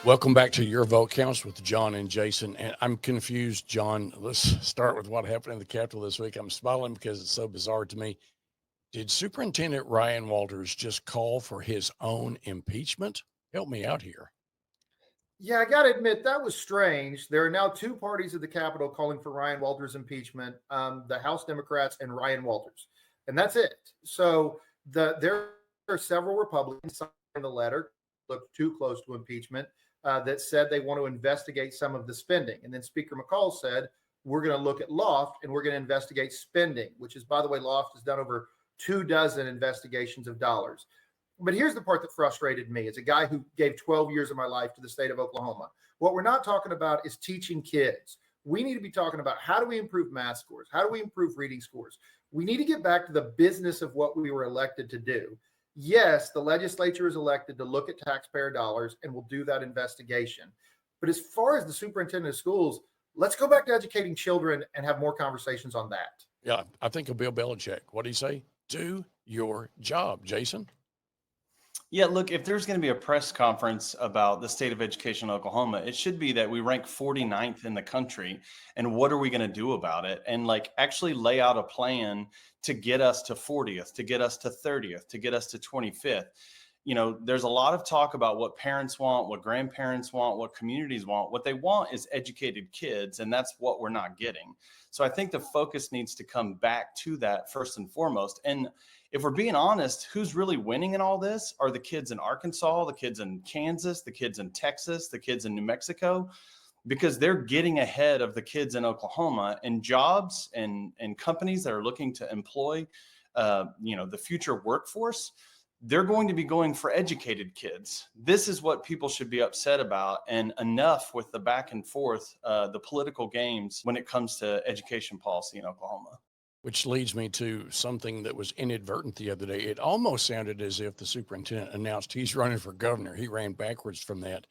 Welcome back to Your Vote Counts with John and Jason. And I'm confused, John. Let's start with what happened in the Capitol this week. I'm smiling because it's so bizarre to me. Did Superintendent Ryan Walters just call for his own impeachment? Help me out here. Yeah, I got to admit, that was strange. There are now two parties at the Capitol calling for Ryan Walters' impeachment, the House Democrats and Ryan Walters. And that's it. So there are several Republicans signing the letter, look too close to impeachment, that said they want to investigate some of the spending. And then Speaker McCall said, we're going to look at Loft and we're going to investigate spending, which is, by the way, Loft has done over 24 investigations of dollars. But here's the part that frustrated me as a guy who gave 12 years of my life to the state of Oklahoma. What we're not talking about is teaching kids. We need to be talking about how do we improve math scores? How do we improve reading scores? We need to get back to the business of what we were elected to do. Yes, the legislature is elected to look at taxpayer dollars and will do that investigation. But as far as the superintendent of schools, let's go back to educating children and have more conversations on that. Yeah, I think of Bill Belichick. What do you say? Do your job, Jason. Yeah, look, if there's going to be a press conference about the state of education in Oklahoma, it should be that we rank 49th in the country. And what are we going to do about it? And actually lay out a plan to get us to 40th, to get us to 30th, to get us to 25th. There's a lot of talk about what parents want, what grandparents want, what communities want. What they want is educated kids, and that's what we're not getting. So I think the focus needs to come back to that first and foremost. And if we're being honest, who's really winning in all this are the kids in Arkansas, the kids in Kansas, the kids in Texas, the kids in New Mexico, because they're getting ahead of the kids in Oklahoma, and jobs and companies that are looking to employ, the future workforce. They're going to be going for educated kids. This is what people should be upset about, and enough with the back and forth, the political games when it comes to education policy in Oklahoma. Which leads me to something that was inadvertent the other day. It almost sounded as if the superintendent announced he's running for governor. He ran backwards from that.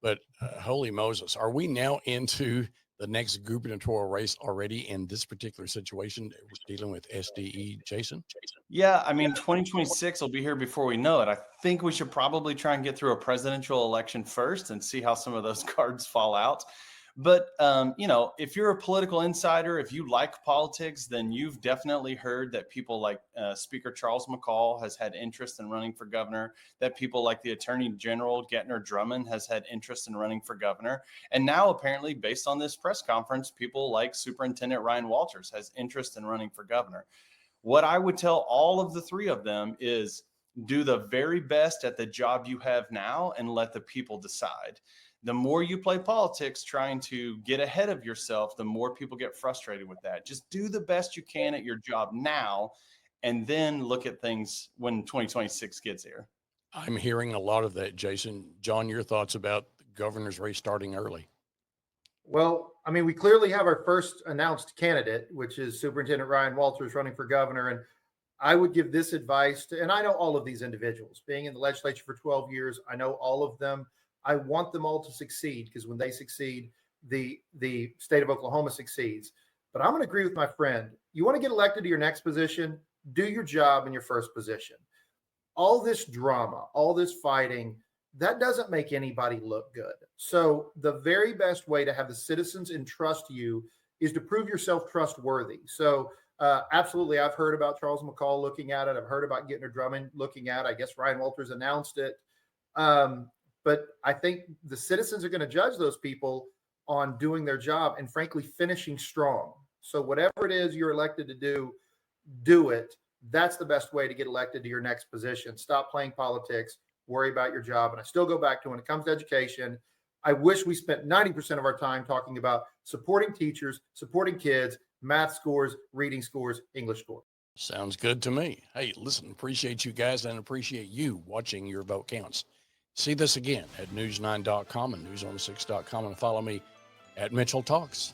But holy Moses, are we now into the next gubernatorial race already in this particular situation dealing with SDE, Jason? Yeah, 2026 will be here before we know it. I think we should probably try and get through a presidential election first and see how some of those cards fall out. But, if you're a political insider, if you like politics, then you've definitely heard that people like Speaker Charles McCall has had interest in running for governor, that people like the Attorney General Gettner Drummond has had interest in running for governor. And now, apparently, based on this press conference, people like Superintendent Ryan Walters has interest in running for governor. What I would tell all of the three of them is do the very best at the job you have now and let the people decide. The more you play politics trying to get ahead of yourself, the more people get frustrated with that. Just do the best you can at your job now, and then look at things when 2026 gets here. I'm hearing a lot of that, Jason. John, your thoughts about the governor's race starting early? Well, we clearly have our first announced candidate, which is Superintendent Ryan Walters running for governor. And I would give this advice to, and I know all of these individuals, being in the legislature for 12 years, I know all of them. I want them all to succeed, because when they succeed, the state of Oklahoma succeeds. But I'm going to agree with my friend. You want to get elected to your next position, do your job in your first position. All this drama, all this fighting, that doesn't make anybody look good. So the very best way to have the citizens entrust you is to prove yourself trustworthy. So absolutely, I've heard about Charles McCall looking at it. I've heard about Gettner Drummond looking at it. I guess Ryan Walters announced it. But I think the citizens are going to judge those people on doing their job and, frankly, finishing strong. So whatever it is you're elected to do, do it. That's the best way to get elected to your next position. Stop playing politics, worry about your job. And I still go back to, when it comes to education, I wish we spent 90% of our time talking about supporting teachers, supporting kids, math scores, reading scores, English scores. Sounds good to me. Hey, listen, appreciate you guys and appreciate you watching Your Vote Counts. See this again at news9.com and news6.com, and follow me at Mitchell Talks.